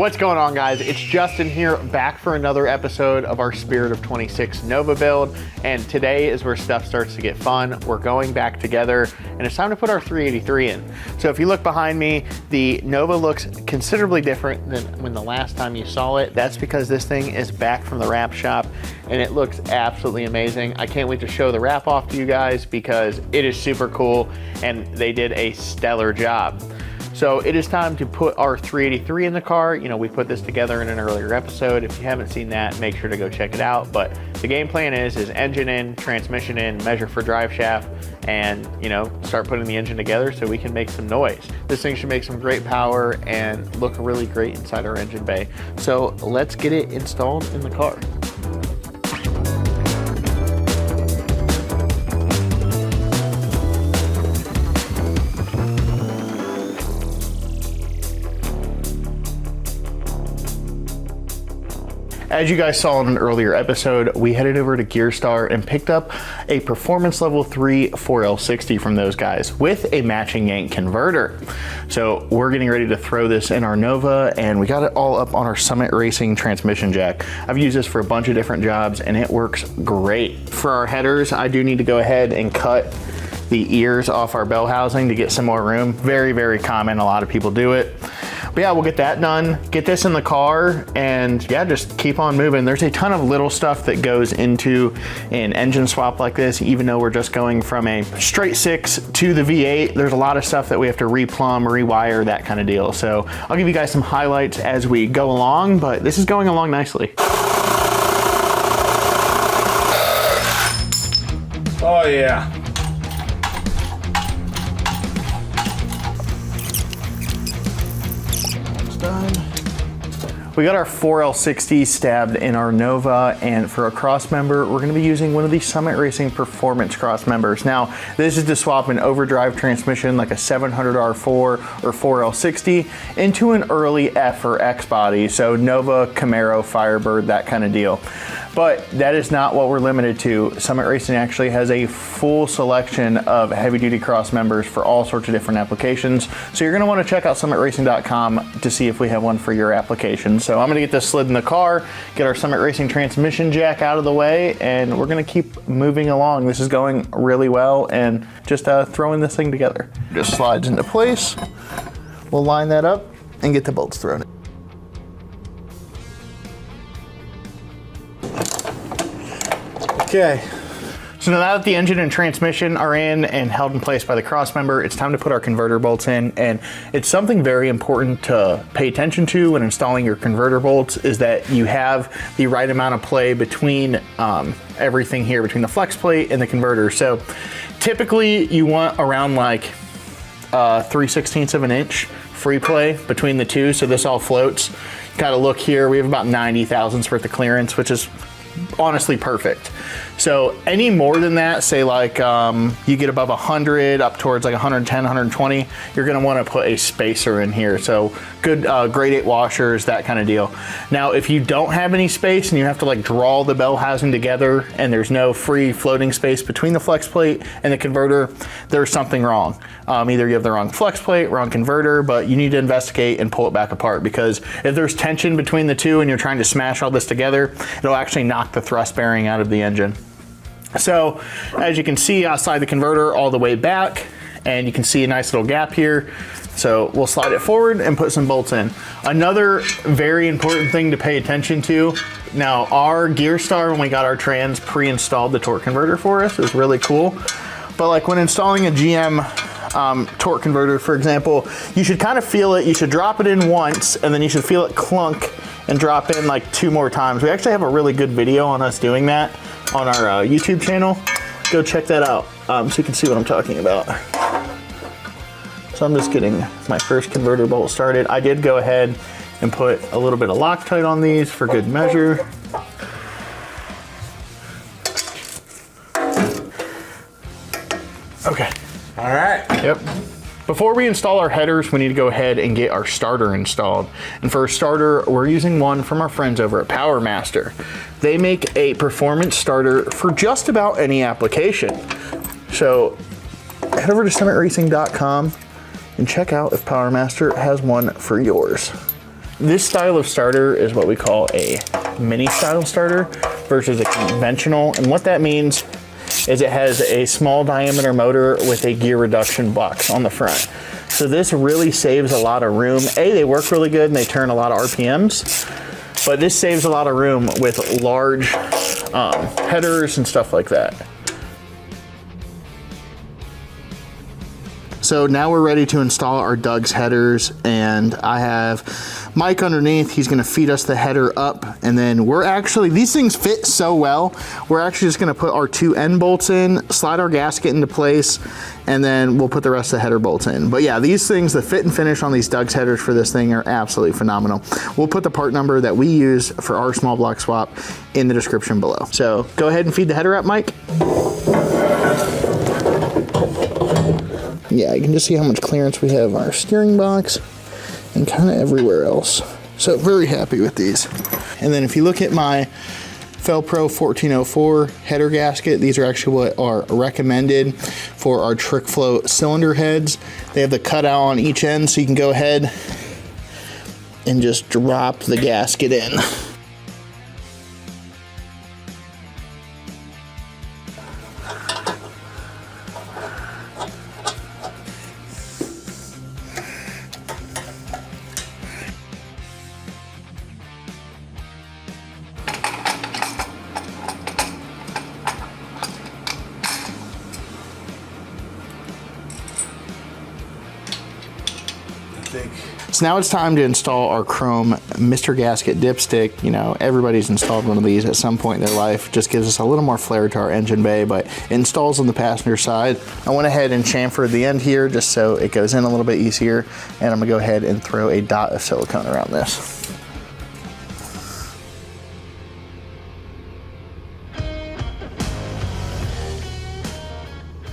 What's going on, guys? It's Justin here, back for another episode of our Spirit of 26 Nova build, and today is where stuff starts to get fun. We're going back together, and it's time to put our 383 in. So if you look behind me, the Nova looks considerably different than when the last time you saw it. That's because this thing is back from the wrap shop, and it looks absolutely amazing. I can't wait to show the wrap off to you guys because it is super cool, and they did a stellar job. So it is time to put our 383 in the car. You know, we put this together in an earlier episode. If you haven't seen that, make sure to go check it out. But the game plan is engine in, transmission in, measure for drive shaft, and, you know, start putting the engine together so we can make some noise. This thing should make some great power and look really great inside our engine bay. So let's get it installed in the car. As you guys saw in an earlier episode, we headed over to Gearstar and picked up a Performance Level 3 4L60 from those guys with a matching Yank converter. So we're getting ready to throw this in our Nova, and we got it all up on our Summit Racing transmission jack. I've used this for a bunch of different jobs and it works great. For our headers, I do need to go ahead and cut the ears off our bell housing to get some more room. Very, very common, a lot of people do it. But yeah, we'll get that done, get this in the car, and yeah, just keep on moving. There's a ton of little stuff that goes into an engine swap like this, even though we're just going from a straight 6 to the V8. There's a lot of stuff that we have to replumb, rewire, that kind of deal. So I'll give you guys some highlights as we go along, but this is going along nicely. Oh yeah. Done. We got our 4L60 stabbed in our Nova, and for a Crossmember, we're going to be using one of these Summit Racing Performance Crossmembers. Now, this is to swap an overdrive transmission like a 700R4 or 4L60 into an early F or X body, so Nova, Camaro, Firebird, that kind of deal. But that is not what we're limited to. Summit Racing actually has a full selection of heavy-duty cross members for all sorts of different applications. So you're gonna wanna check out summitracing.com to see if we have one for your application. So I'm gonna get this slid in the car, get our Summit Racing transmission jack out of the way, and we're gonna keep moving along. This is going really well, and just throwing this thing together. Just slides into place. We'll line that up and get the bolts thrown in. Okay, so now that the engine and transmission are in and held in place by the Crossmember, it's time to put our converter bolts in, and it's something very important to pay attention to when installing your converter bolts is that you have the right amount of play between everything here, between the flex plate and the converter. So typically you want around like 3/16 of an inch free play between the two, so this all floats. Gotta look here, we have about 90 thousandths worth of clearance, which is honestly perfect. So any more than that, say like you get above 100 up towards like 110, 120, you're gonna wanna put a spacer in here. So good grade 8 washers, that kind of deal. Now, if you don't have any space and you have to like draw the bell housing together and there's no free floating space between the flex plate and the converter, there's something wrong. Either you have the wrong flex plate, wrong converter, but you need to investigate and pull it back apart, because if there's tension between the two and you're trying to smash all this together, it'll actually knock the thrust bearing out of the engine. So as you can see, I slide the converter all the way back, and you can see a nice little gap here. So we'll slide it forward and put some bolts in. Another very important thing to pay attention to, now our Gearstar, when we got our trans, pre-installed the torque converter for us. It was really cool. But like when installing a GM torque converter, for example, you should kind of feel it. You should drop it in once, and then you should feel it clunk and drop in like 2 more times. We actually have a really good video on us doing that on our YouTube channel. Go check that out so you can see what I'm talking about. So I'm just getting my first converter bolt started. I did go ahead and put a little bit of Loctite on these for good measure. Okay. All right. Yep. Before we install our headers, we need to go ahead and get our starter installed. And for a starter, we're using one from our friends over at PowerMaster. They make a performance starter for just about any application. So head over to summitracing.com and check out if PowerMaster has one for yours. This style of starter is what we call a mini style starter versus a conventional. And what that means is it has a small diameter motor with a gear reduction box on the front. So this really saves a lot of room. They work really good and they turn a lot of RPMs, but this saves a lot of room with large headers and stuff like that. So now we're ready to install our Doug's headers, and I have Mike underneath. He's gonna feed us the header up, and then these things fit so well, we're actually just gonna put our 2 end bolts in, slide our gasket into place, and then we'll put the rest of the header bolts in. But yeah, these things, the fit and finish on these Doug's headers for this thing are absolutely phenomenal. We'll put the part number that we use for our small block swap in the description below. So go ahead and feed the header up, Mike. Yeah, you can just see how much clearance we have on our steering box and kind of everywhere else. So very happy with these. And then if you look at my Felpro 1404 header gasket, these are actually what are recommended for our trick flow cylinder heads. They have the cutout on each end, so you can go ahead and just drop the gasket in. So now it's time to install our chrome Mr. Gasket dipstick. You know, everybody's installed one of these at some point in their life. Just gives us a little more flair to our engine bay, but it installs on the passenger side. I went ahead and chamfered the end here just so it goes in a little bit easier, and I'm gonna go ahead and throw a dot of silicone around this.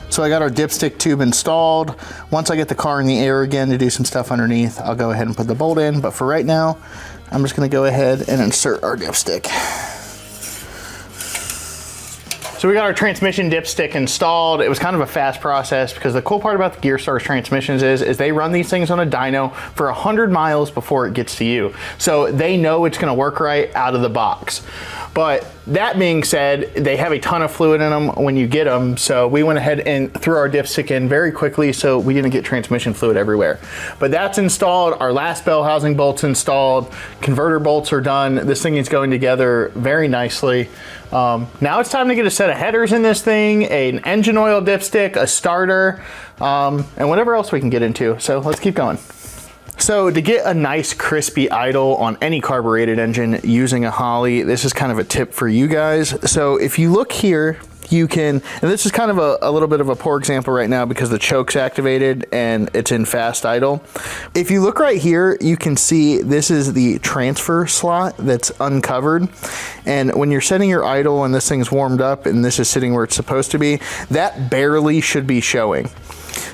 So I got our dipstick tube installed. Once I get the car in the air again to do some stuff underneath, I'll go ahead and put the bolt in. But for right now, I'm just gonna go ahead and insert our dipstick. So we got our transmission dipstick installed. It was kind of a fast process because the cool part about the Gearstar transmissions is they run these things on a dyno for 100 miles before it gets to you. So they know it's gonna work right out of the box. But that being said, they have a ton of fluid in them when you get them. So we went ahead and threw our dipstick in very quickly so we didn't get transmission fluid everywhere. But that's installed. Our last bell housing bolt's installed. Converter bolts are done. This thing is going together very nicely. Now it's time to get a set of headers in this thing, an engine oil dipstick, a starter, and whatever else we can get into. So let's keep going. So to get a nice crispy idle on any carbureted engine using a Holley, this is kind of a tip for you guys. So if you look here, you can, and this is kind of a little bit of a poor example right now because the choke's activated and it's in fast idle. If you look right here, you can see this is the transfer slot that's uncovered. And when you're setting your idle and this thing's warmed up and this is sitting where it's supposed to be, that barely should be showing.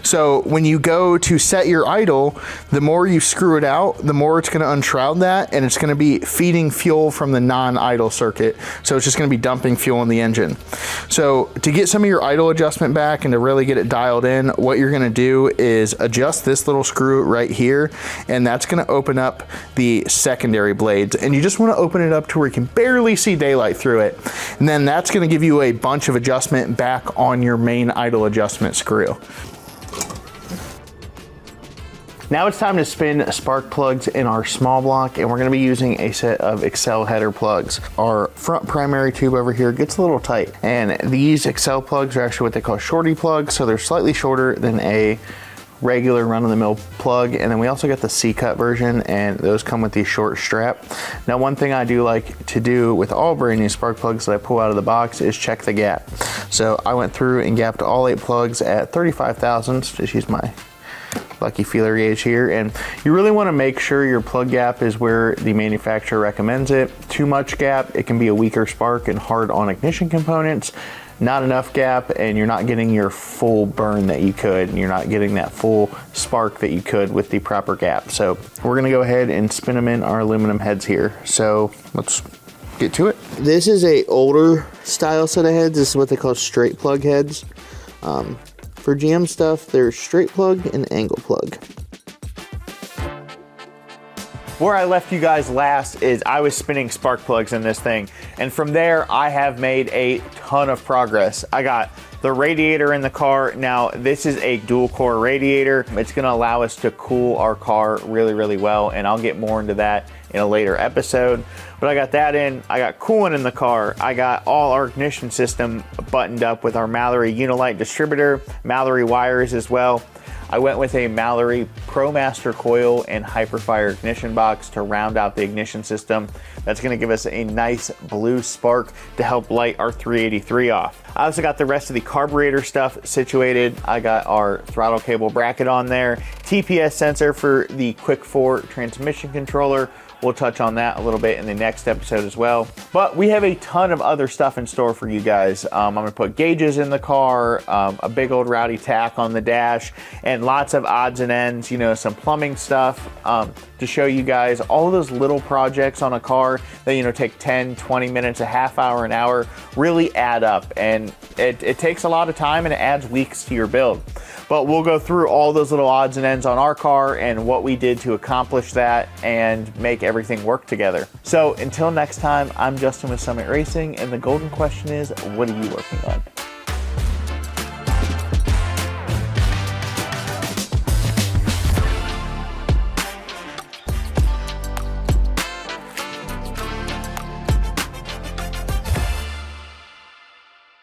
So when you go to set your idle, the more you screw it out, the more it's going to unshroud that, and it's going to be feeding fuel from the non-idle circuit. So it's just going to be dumping fuel in the engine. So to get some of your idle adjustment back and to really get it dialed in, what you're going to do is adjust this little screw right here, and that's going to open up the secondary blades. And you just want to open it up to where you can barely see daylight through it. And then that's going to give you a bunch of adjustment back on your main idle adjustment screw. Now it's time to spin spark plugs in our small block, and we're going to be using a set of Excel header plugs. Our front primary tube over here gets a little tight, and these Excel plugs are actually what they call shorty plugs, so they're slightly shorter than a regular run-of-the-mill plug. And then we also got the C-cut version, and those come with the short strap. Now one thing I do like to do with all brand new spark plugs that I pull out of the box is check the gap. So I went through and gapped all 8 plugs at 35 thousandths. Just use my lucky feeler gauge here, and you really want to make sure your plug gap is where the manufacturer recommends it. Too much gap, it can be a weaker spark and hard on ignition components. Not enough gap, and you're not getting your full burn that you could, and you're not getting that full spark that you could with the proper gap. So we're going to go ahead and spin them in our aluminum heads here. So let's get to it. This is a older style set of heads. This is what they call straight plug heads. For GM stuff, there's straight plug and angle plug. Where I left you guys last is I was spinning spark plugs in this thing, and from there I have made a ton of progress. I got the radiator in the car. Now this is a dual core radiator. It's gonna allow us to cool our car really, really well, and I'll get more into that in a later episode. But I got that in, I got coolant in the car, I got all our ignition system buttoned up with our Mallory Unilite distributor, Mallory wires as well. I went with a Mallory ProMaster coil and HyFire ignition box to round out the ignition system. That's gonna give us a nice blue spark to help light our 383 off. I also got the rest of the carburetor stuff situated. I got our throttle cable bracket on there, TPS sensor for the Quick 4 transmission controller. We'll touch on that a little bit in the next episode as well. But we have a ton of other stuff in store for you guys. I'm gonna put gauges in the car, a big old rowdy tack on the dash, and lots of odds and ends, you know, some plumbing stuff to show you guys all those little projects on a car that, you know, take 10, 20 minutes, a half hour, an hour, really add up. And it takes a lot of time and it adds weeks to your build. But we'll go through all those little odds and ends on our car and what we did to accomplish that and make everything work together. So until next time, I'm Justin with Summit Racing, and the golden question is, what are you working on?